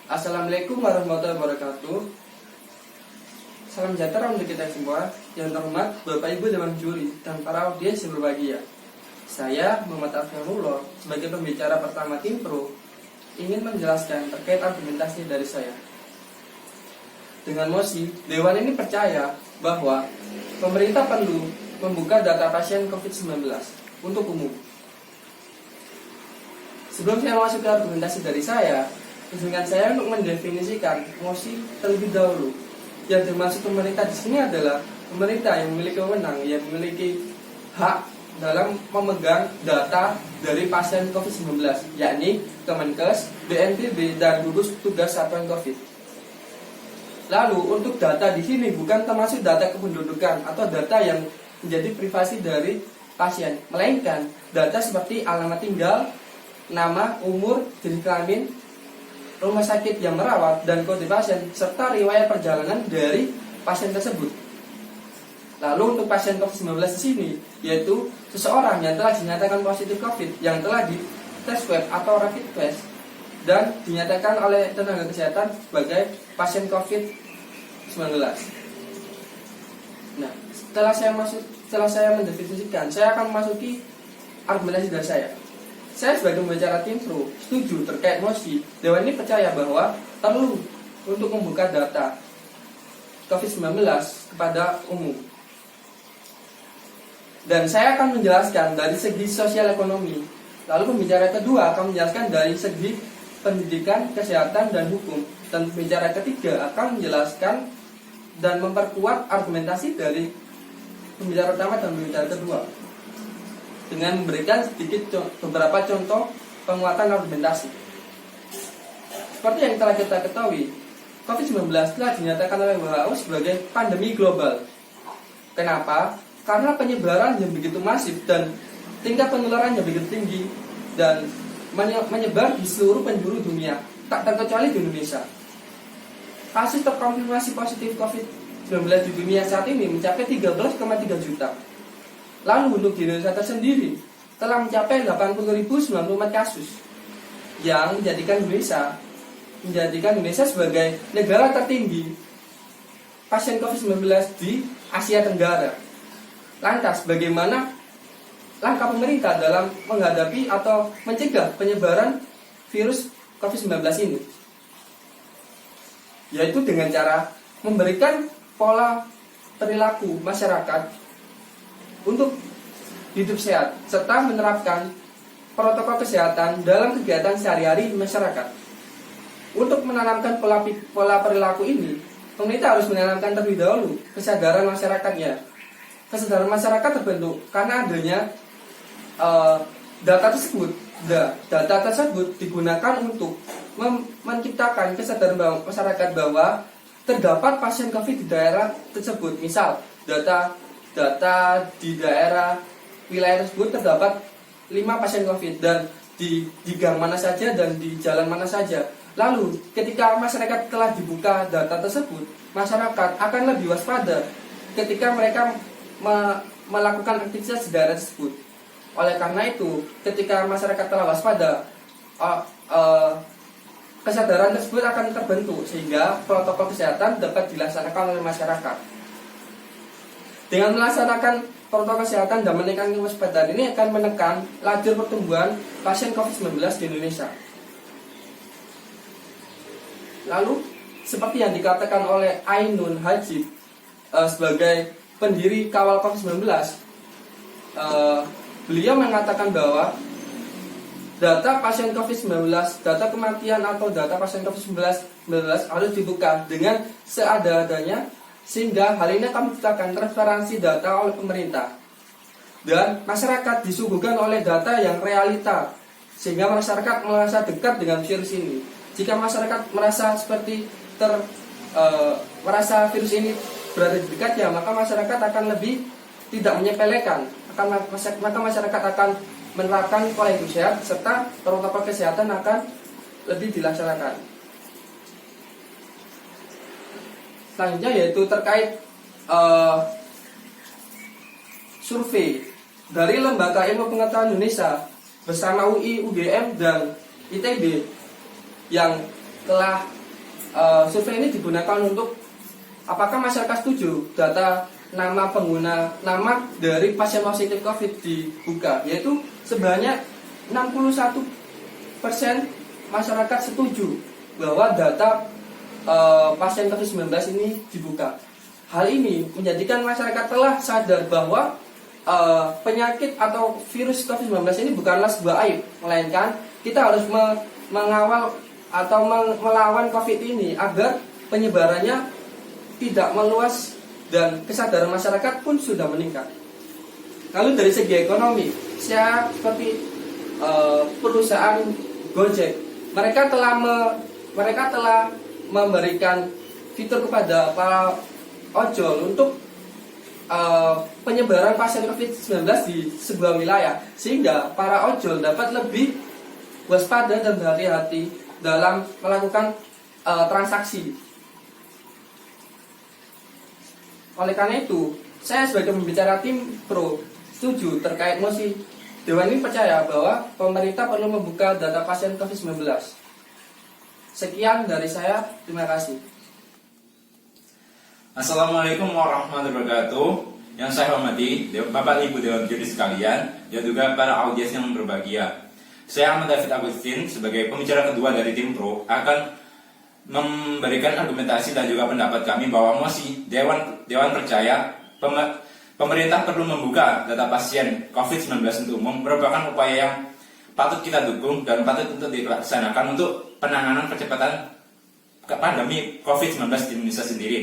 Assalamualaikum warahmatullahi wabarakatuh. Salam sejahtera untuk kita semua. Yang terhormat Bapak Ibu Dewan Juri dan para audiens yang berbahagia. Saya Muhammad Afyanullah sebagai pembicara pertama tim pro ingin menjelaskan terkait argumentasi dari saya. Dengan mosi, Dewan ini percaya bahwa pemerintah perlu membuka data pasien COVID-19 untuk umum. Sebelum saya masuk ke argumentasi dari saya, izinkan saya untuk mendefinisikan mosi terlebih dahulu. Yang dimaksud pemerintah di sini adalah pemerintah yang memiliki wewenang, yang memiliki hak dalam memegang data dari pasien COVID-19, yakni Kemenkes, BNPB, dan gugus tugas satuan COVID. Lalu untuk data di sini bukan termasuk data kependudukan atau data yang menjadi privasi dari pasien, melainkan data seperti alamat tinggal, nama, umur, jenis kelamin, rumah sakit yang merawat, dan kode pasien, serta riwayat perjalanan dari pasien tersebut. Lalu untuk pasien COVID-19 di sini, yaitu seseorang yang telah dinyatakan positif COVID, yang telah di tes swab atau rapid test, dan dinyatakan oleh tenaga kesehatan sebagai pasien COVID-19. Nah, setelah saya mendefinisikan, saya akan memasuki argumentasi dari saya. Saya sebagai pembicara tim pro setuju terkait mosi. Dewan ini percaya bahwa perlu untuk membuka data COVID-19 kepada umum. Dan saya akan menjelaskan dari segi sosial ekonomi. Lalu pembicara kedua akan menjelaskan dari segi pendidikan, kesehatan, dan hukum. Dan pembicara ketiga akan menjelaskan dan memperkuat argumentasi dari pembicara pertama dan pembicara kedua, dengan memberikan beberapa contoh penguatan argumentasi. Seperti yang telah kita ketahui, COVID-19 telah dinyatakan oleh WHO sebagai pandemi global. Kenapa? Karena penyebaran yang begitu masif dan tingkat penularan yang begitu tinggi dan menyebar di seluruh penjuru dunia, tak terkecuali di Indonesia. Kasus terkonfirmasi positif COVID-19 di dunia saat ini mencapai 13,3 juta. Lalu untuk di Indonesia tersendiri telah mencapai 80.094 kasus, yang menjadikan Indonesia sebagai negara tertinggi pasien COVID-19 di Asia Tenggara. Lantas bagaimana langkah pemerintah dalam menghadapi atau mencegah penyebaran virus COVID-19 ini? Yaitu dengan cara memberikan pola perilaku masyarakat untuk hidup sehat, serta menerapkan protokol kesehatan dalam kegiatan sehari-hari masyarakat. Untuk menanamkan pola perilaku ini, pemerintah harus menanamkan terlebih dahulu kesadaran masyarakatnya. Kesadaran masyarakat terbentuk karena adanya data tersebut. Data tersebut digunakan untuk menciptakan kesadaran masyarakat bahwa terdapat pasien COVID di daerah tersebut. Misal, data di daerah wilayah tersebut terdapat 5 pasien COVID dan di gang mana saja dan di jalan mana saja. Lalu ketika masyarakat telah dibuka data tersebut, masyarakat akan lebih waspada ketika mereka melakukan aktivitas di daerah tersebut. Oleh karena itu, ketika masyarakat telah waspada, kesadaran tersebut akan terbentuk sehingga protokol kesehatan dapat dilaksanakan oleh masyarakat. Dengan melaksanakan protokol kesehatan dan menekan kewaspadaan ini akan menekan laju pertumbuhan pasien COVID-19 di Indonesia. Lalu, seperti yang dikatakan oleh Ainun Hajib sebagai pendiri kawal COVID-19, beliau mengatakan bahwa data pasien COVID-19, data kematian atau data pasien COVID-19 harus dibuka dengan seada-adanya, sehingga hal ini akan menciptakan transparansi data oleh pemerintah dan masyarakat disuguhkan oleh data yang realita, sehingga masyarakat merasa dekat dengan virus ini. Jika masyarakat merasa seperti merasa virus ini berada di dekatnya, maka masyarakat akan lebih tidak menyepelekan, maka masyarakat akan menerapkan pola hidup sehat serta protokol kesehatan akan lebih dilaksanakan. Selanjutnya yaitu terkait survei dari Lembaga Ilmu Pengetahuan Indonesia bersama UI, UGM, dan ITB yang telah survei ini digunakan untuk apakah masyarakat setuju data nama dari pasien positif COVID dibuka, yaitu sebanyak 61% masyarakat setuju bahwa data pasien COVID-19 ini dibuka. Hal ini menjadikan masyarakat telah sadar bahwa penyakit atau virus COVID-19 ini bukanlah sebuah aib, melainkan kita harus mengawal atau melawan COVID ini agar penyebarannya tidak meluas dan kesadaran masyarakat pun sudah meningkat. Lalu dari segi ekonomi, saya seperti perusahaan Gojek, mereka telah memberikan fitur kepada para ojol untuk penyebaran pasien COVID-19 di sebuah wilayah, sehingga para ojol dapat lebih waspada dan berhati-hati dalam melakukan transaksi. Oleh karena itu, saya sebagai pembicara tim pro setuju terkait mosi. Dewan ini percaya bahwa pemerintah perlu membuka data pasien COVID-19. Sekian dari saya, terima kasih. Assalamualaikum warahmatullahi wabarakatuh. Yang saya hormati Bapak Ibu Dewan Juri sekalian dan juga para audiens yang berbahagia. Saya Ahmad David Agustin sebagai pembicara kedua dari tim Pro akan memberikan argumentasi dan juga pendapat kami bahwa mosi Dewan percaya pemerintah perlu membuka data pasien COVID-19 untuk umum merupakan upaya yang patut kita dukung dan patut untuk dilaksanakan untuk penanganan percepatan pandemi COVID-19 di Indonesia sendiri.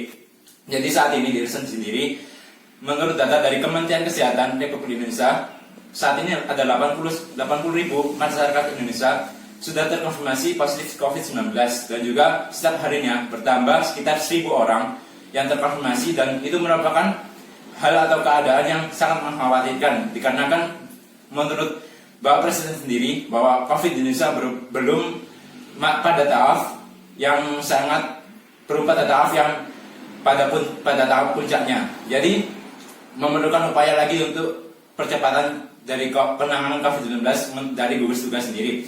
Jadi saat ini di Resen sendiri, menurut data dari Kementerian Kesehatan Republik Indonesia, saat ini ada 80.000 masyarakat Indonesia sudah terkonfirmasi positif COVID-19 dan juga setiap harinya bertambah sekitar 1.000 orang yang terkonfirmasi, dan itu merupakan hal atau keadaan yang sangat mengkhawatirkan dikarenakan menurut Bapak Presiden sendiri bahwa COVID di Indonesia belum pada tahap yang sangat pada tahap yang pada tahap puncaknya. Jadi memerlukan upaya lagi untuk percepatan dari penanganan COVID-19 dari gugus tugas sendiri.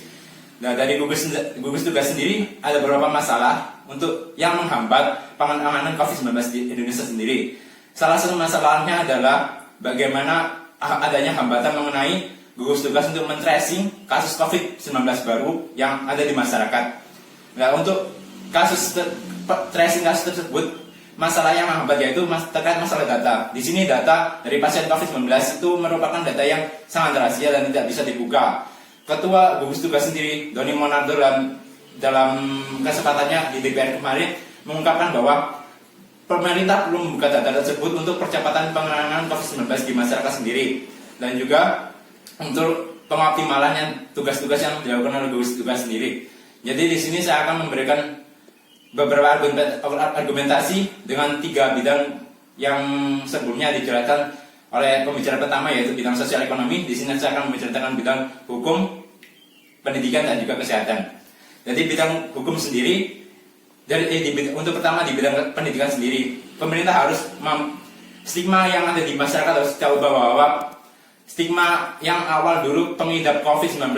Nah, dari gugus tugas sendiri ada beberapa masalah untuk yang menghambat penanganan COVID-19 di Indonesia sendiri. Salah satu masalahnya adalah bagaimana adanya hambatan mengenai gugus tugas untuk men-tracing kasus COVID-19 baru yang ada di masyarakat. Nah, untuk tracing kasus tersebut, masalah yang menghambat yaitu terkait masalah data. Di sini data dari pasien COVID-19 itu merupakan data yang sangat rahasia dan tidak bisa dibuka. Ketua gugus tugas sendiri, Doni Monardo, dalam kesempatannya di DPR kemarin mengungkapkan bahwa pemerintah perlu membuka data tersebut untuk percepatan penanganan COVID-19 di masyarakat sendiri, dan juga untuk pengoptimalan tugas-tugas yang dilakukan oleh gugus tugas sendiri. Jadi di sini saya akan memberikan beberapa argumentasi dengan 3 bidang yang sebelumnya dijelaskan oleh pembicara pertama, yaitu bidang sosial ekonomi. Di sini saya akan menceritakan bidang hukum, pendidikan, dan juga kesehatan. Jadi bidang hukum sendiri, untuk pertama di bidang pendidikan sendiri, pemerintah harus stigma yang ada di masyarakat harus tahu bahwa stigma yang awal dulu pengidap COVID-19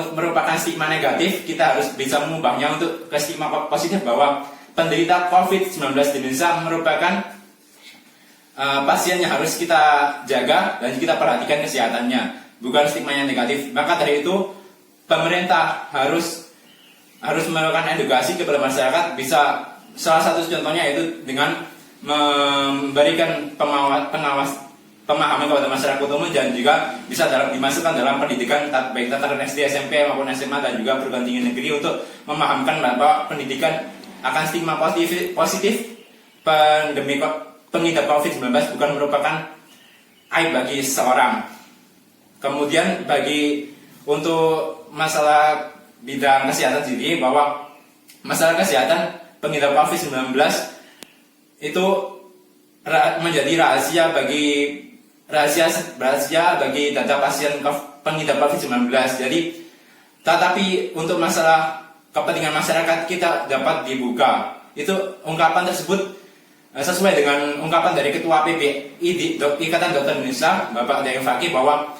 merupakan stigma negatif. Kita harus bisa mengubahnya untuk ke stigma positif bahwa penderita COVID-19 di Indonesia merupakan pasien yang harus kita jaga dan kita perhatikan kesehatannya, bukan stigma yang negatif. Maka dari itu pemerintah harus melakukan edukasi kepada masyarakat. Bisa salah satu contohnya yaitu dengan memberikan pemahaman kepada masyarakat umum, dan juga bisa dimasukkan dalam pendidikan baik tataran SD, SMP maupun SMA, dan juga perguruan tinggi negeri untuk memahamkan bahwa pendidikan akan stigma positif pandemi pengidap COVID-19 bukan merupakan aib bagi seseorang. Kemudian untuk masalah bidang kesehatan sendiri, bahwa masalah kesehatan pengidap COVID-19 itu menjadi rahasia bagi data pasien pengidap COVID-19. Jadi, tetapi untuk masalah kepentingan masyarakat kita dapat dibuka. Itu ungkapan tersebut sesuai dengan ungkapan dari Ketua PPI Ikatan Dokter Indonesia, Bapak Daeng Fakih, bahwa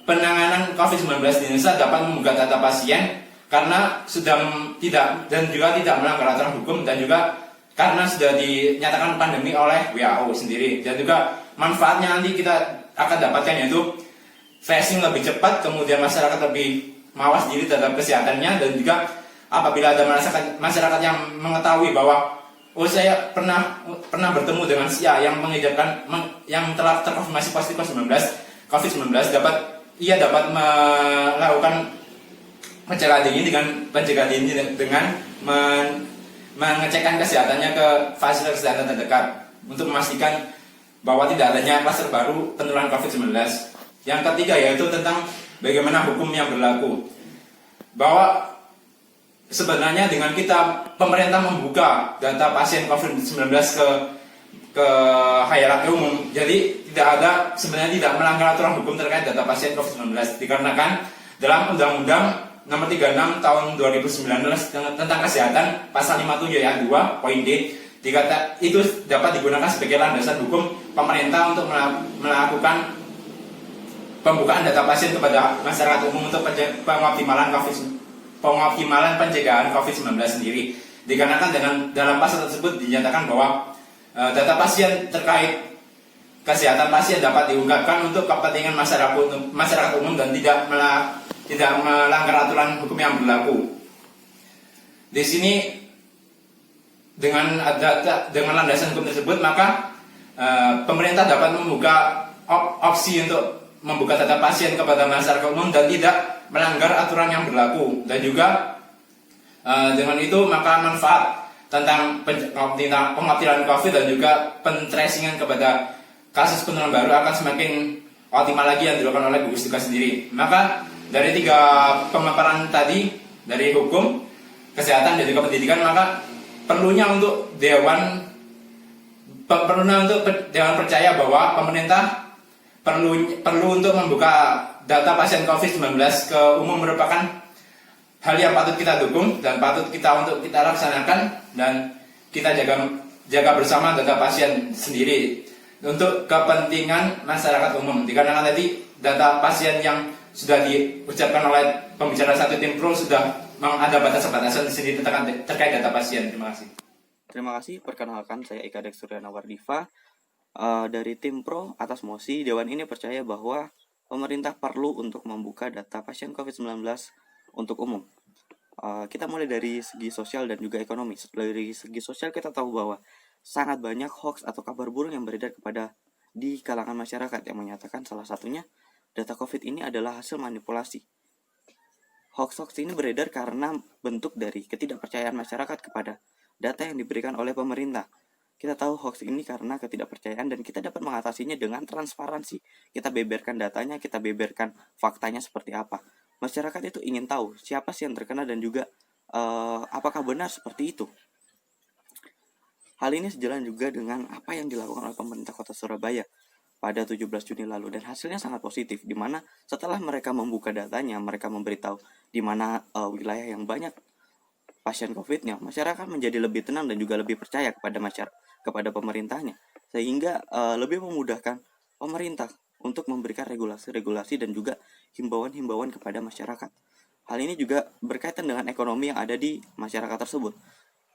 penanganan COVID-19 di Indonesia dapat membuka data pasien karena sudah tidak dan juga tidak melanggar aturan hukum, dan juga karena sudah dinyatakan pandemi oleh WHO sendiri, dan juga manfaatnya nanti kita akan dapatkan yaitu tracing lebih cepat, kemudian masyarakat lebih mawas diri terhadap kesehatannya, dan juga apabila ada masyarakat yang mengetahui bahwa oh saya pernah bertemu dengan si A yang mengidapkan yang telah terkonfirmasi positif COVID-19 dapat melakukan pencegahan dini dengan mengecekkan kesehatannya ke fasilitas kesehatan terdekat untuk memastikan bahwa tidak adanya klaster baru penularan COVID-19. Yang ketiga yaitu tentang bagaimana hukum yang berlaku. Bahwa sebenarnya dengan pemerintah membuka data pasien COVID-19 ke halayak umum, jadi sebenarnya tidak melanggar aturan hukum terkait data pasien COVID-19, dikarenakan dalam Undang-Undang Nomor 36 Tahun 2019 tentang Kesehatan Pasal 57 ayat 2 poin D itu dapat digunakan sebagai landasan hukum pemerintah untuk melakukan pembukaan data pasien kepada masyarakat umum untuk pengoptimalan pencegahan COVID-19 sendiri. Dikarenakan dalam pasal tersebut dinyatakan bahwa data pasien terkait kesehatan pasien dapat diungkapkan untuk kepentingan masyarakat umum dan tidak melanggar aturan hukum yang berlaku. Di sini dengan landasan hukum tersebut, maka pemerintah dapat membuka opsi untuk membuka data pasien kepada masyarakat umum dan tidak melanggar aturan yang berlaku, dan juga dengan itu maka manfaat tentang pengoptimalan COVID dan juga pentracingan kepada kasus penularan baru akan semakin optimal lagi yang dilakukan oleh gugus tugas sendiri. Maka dari 3 pemaparan tadi, dari hukum, kesehatan dan juga pendidikan, maka perlunya untuk dewan percaya bahwa pemerintah perlu untuk membuka data pasien COVID-19 ke umum merupakan hal yang patut kita dukung dan patut kita laksanakan, dan kita jaga bersama data pasien sendiri untuk kepentingan masyarakat umum. Dikarenakan tadi data pasien yang sudah diucapkan oleh pembicara satu tim pro sudah ada batasan-batasan di sini terkait data pasien. Terima kasih. Terima kasih. Perkenalkan, saya Eka Dexuriana Wardiva dari tim pro atas mosi. Dewan ini percaya bahwa pemerintah perlu untuk membuka data pasien COVID-19 untuk umum. Kita mulai dari segi sosial dan juga ekonomi. Dari segi sosial kita tahu bahwa sangat banyak hoax atau kabar burung yang beredar di kalangan masyarakat yang menyatakan salah satunya data COVID ini adalah hasil manipulasi. Hoax-hoax ini beredar karena bentuk dari ketidakpercayaan masyarakat kepada data yang diberikan oleh pemerintah. Kita tahu hoax ini karena ketidakpercayaan, dan kita dapat mengatasinya dengan transparansi. Kita beberkan datanya, kita beberkan faktanya seperti apa. Masyarakat itu ingin tahu siapa sih yang terkena dan juga apakah benar seperti itu. Hal ini sejalan juga dengan apa yang dilakukan oleh pemerintah Kota Surabaya pada 17 Juni lalu, dan hasilnya sangat positif, di mana setelah mereka membuka datanya, mereka memberitahu di mana wilayah yang banyak pasien COVID-nya, masyarakat menjadi lebih tenang dan juga lebih percaya kepada pemerintahnya, sehingga lebih memudahkan pemerintah untuk memberikan regulasi-regulasi dan juga himbauan-himbauan kepada masyarakat. Hal ini juga berkaitan dengan ekonomi yang ada di masyarakat tersebut.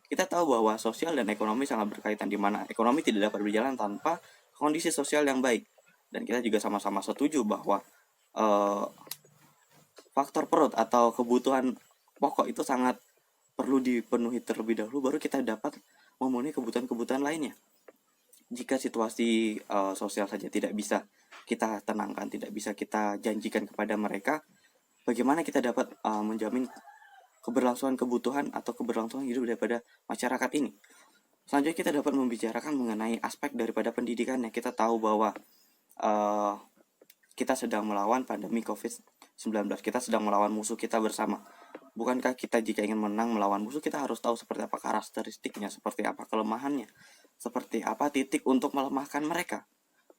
Kita tahu bahwa sosial dan ekonomi sangat berkaitan, di mana ekonomi tidak dapat berjalan tanpa kondisi sosial yang baik. Dan kita juga sama-sama setuju bahwa faktor perut atau kebutuhan pokok itu sangat perlu dipenuhi terlebih dahulu, baru kita dapat memenuhi kebutuhan-kebutuhan lainnya. Jika situasi sosial saja tidak bisa kita tenangkan, tidak bisa kita janjikan kepada mereka, bagaimana kita dapat menjamin keberlangsungan kebutuhan atau keberlangsungan hidup daripada masyarakat ini. Selanjutnya kita dapat membicarakan mengenai aspek daripada pendidikannya. Kita tahu bahwa kita sedang melawan pandemi COVID-19. Kita sedang melawan musuh kita bersama. Bukankah kita jika ingin menang melawan musuh, kita harus tahu seperti apa karakteristiknya, seperti apa kelemahannya, seperti apa titik untuk melemahkan mereka.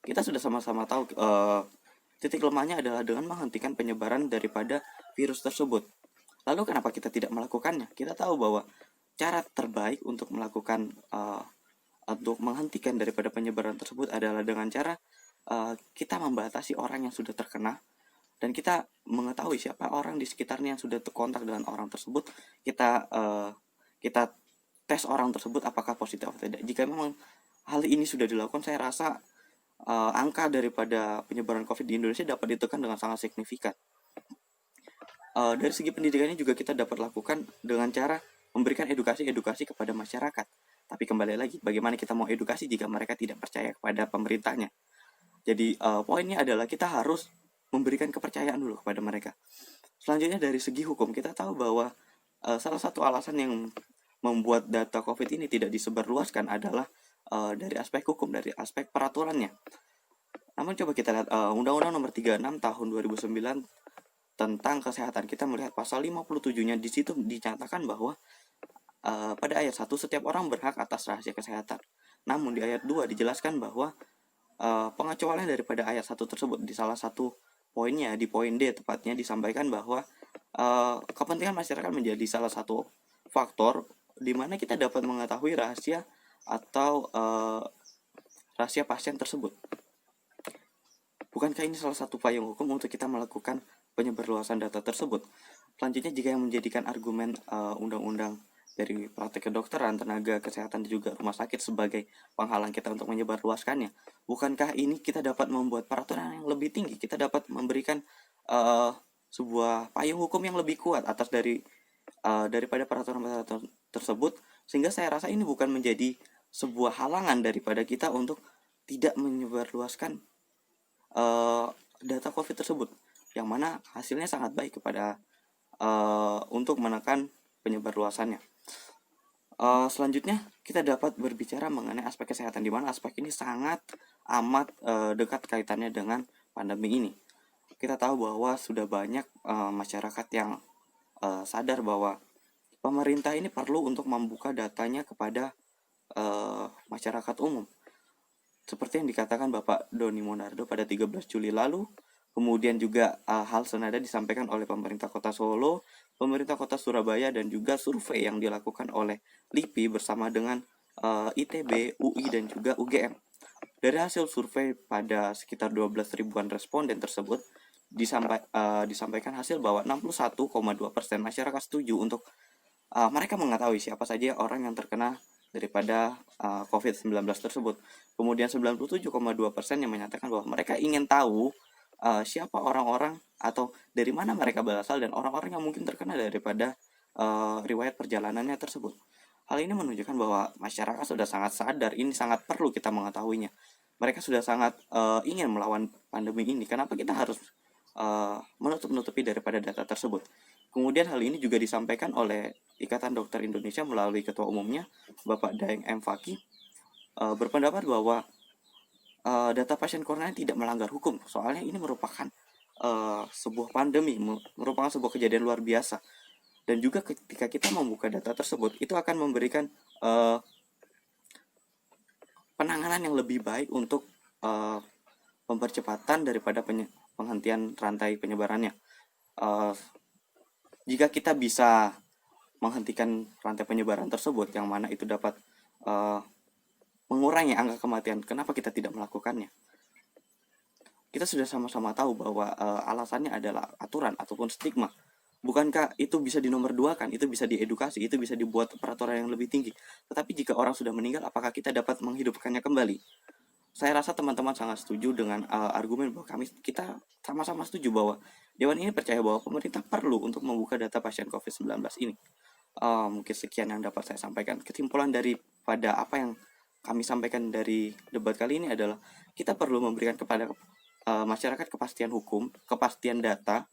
Kita sudah sama-sama tahu titik lemahnya adalah dengan menghentikan penyebaran daripada virus tersebut. Lalu kenapa kita tidak melakukannya? Kita tahu bahwa cara terbaik untuk melakukan untuk menghentikan daripada penyebaran tersebut adalah dengan cara kita membatasi orang yang sudah terkena dan kita mengetahui siapa orang di sekitarnya yang sudah terkontak dengan orang tersebut. Kita tes orang tersebut apakah positif atau tidak. Jika memang hal ini sudah dilakukan, saya rasa angka daripada penyebaran COVID di Indonesia dapat ditekan dengan sangat signifikan. Dari segi pendidikannya juga kita dapat lakukan dengan cara memberikan edukasi kepada masyarakat. Tapi kembali lagi, bagaimana kita mau edukasi jika mereka tidak percaya kepada pemerintahnya? Jadi poinnya adalah kita harus memberikan kepercayaan dulu kepada mereka. Selanjutnya dari segi hukum, kita tahu bahwa salah satu alasan yang membuat data COVID ini tidak disebarluaskan adalah dari aspek hukum, dari aspek peraturannya. Namun coba kita lihat Undang-Undang Nomor 36 Tahun 2009 tentang kesehatan. Kita melihat pasal 57-nya, di situ dinyatakan bahwa pada ayat 1 setiap orang berhak atas rahasia kesehatan. Namun di ayat 2 dijelaskan bahwa pengecualian daripada ayat 1 tersebut di salah satu poinnya, di poin D tepatnya, disampaikan bahwa kepentingan masyarakat menjadi salah satu faktor di mana kita dapat mengetahui rahasia atau rahasia pasien tersebut. Bukankah ini salah satu payung hukum untuk kita melakukan penyebarluasan data tersebut? Selanjutnya, jika yang menjadikan argumen undang-undang dari praktek kedokteran, tenaga kesehatan, dan juga rumah sakit sebagai penghalang kita untuk menyebarluaskannya, bukankah ini kita dapat membuat peraturan yang lebih tinggi? Kita dapat memberikan sebuah payung hukum yang lebih kuat atas daripada peraturan-peraturan tersebut, sehingga saya rasa ini bukan menjadi sebuah halangan daripada kita untuk tidak menyebarluaskan data COVID tersebut, yang mana hasilnya sangat baik kepada untuk menekan penyebarluasannya. Selanjutnya kita dapat berbicara mengenai aspek kesehatan, di mana aspek ini sangat amat dekat kaitannya dengan pandemi ini. Kita tahu bahwa sudah banyak masyarakat yang sadar bahwa pemerintah ini perlu untuk membuka datanya kepada masyarakat umum. Seperti yang dikatakan Bapak Doni Monardo pada 13 Juli lalu, kemudian juga hal senada disampaikan oleh pemerintah Kota Solo, pemerintah Kota Surabaya, dan juga survei yang dilakukan oleh LIPI bersama dengan ITB, UI, dan juga UGM. Dari hasil survei pada sekitar 12 ribuan responden tersebut, disampaikan hasil bahwa 61,2% masyarakat setuju untuk mereka mengetahui siapa saja orang yang terkena daripada COVID-19 tersebut. Kemudian 97,2% yang menyatakan bahwa mereka ingin tahu siapa orang-orang atau dari mana mereka berasal dan orang-orang yang mungkin terkena daripada riwayat perjalanannya tersebut. Hal ini menunjukkan bahwa masyarakat sudah sangat sadar, ini sangat perlu kita mengetahuinya. Mereka sudah sangat ingin melawan pandemi ini. Kenapa kita harus menutup-nutupi daripada data tersebut? Kemudian hal ini juga disampaikan oleh Ikatan Dokter Indonesia melalui ketua umumnya Bapak Daeng M. Fakih, berpendapat bahwa data pasien corona tidak melanggar hukum. Soalnya ini merupakan sebuah pandemi, merupakan sebuah kejadian luar biasa. Dan juga ketika kita membuka data tersebut, itu akan memberikan penanganan yang lebih baik untuk pempercepatan daripada penghentian rantai penyebarannya. Jika kita bisa menghentikan rantai penyebaran tersebut, yang mana itu dapat mengurangi angka kematian, kenapa kita tidak melakukannya? Kita sudah sama-sama tahu bahwa alasannya adalah aturan ataupun stigma. Bukankah itu bisa dinomorduakan, itu bisa diedukasi, itu bisa dibuat peraturan yang lebih tinggi? Tetapi jika orang sudah meninggal, apakah kita dapat menghidupkannya kembali? Saya rasa teman-teman sangat setuju dengan argumen bahwa kita sama-sama setuju bahwa Dewan ini percaya bahwa pemerintah perlu untuk membuka data pasien COVID-19 ini. Mungkin sekian yang dapat saya sampaikan. Kesimpulan daripada apa yang kami sampaikan dari debat kali ini adalah kita perlu memberikan kepada masyarakat kepastian hukum, kepastian data,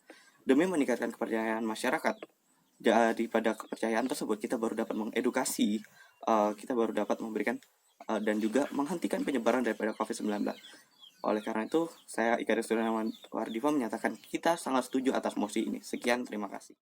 demi meningkatkan kepercayaan masyarakat. Daripada kepercayaan tersebut, kita baru dapat mengedukasi, kita baru dapat memberikan dan juga menghentikan penyebaran daripada COVID-19. Oleh karena itu, saya Ika Surya Wardifa menyatakan kita sangat setuju atas mosi ini. Sekian, terima kasih.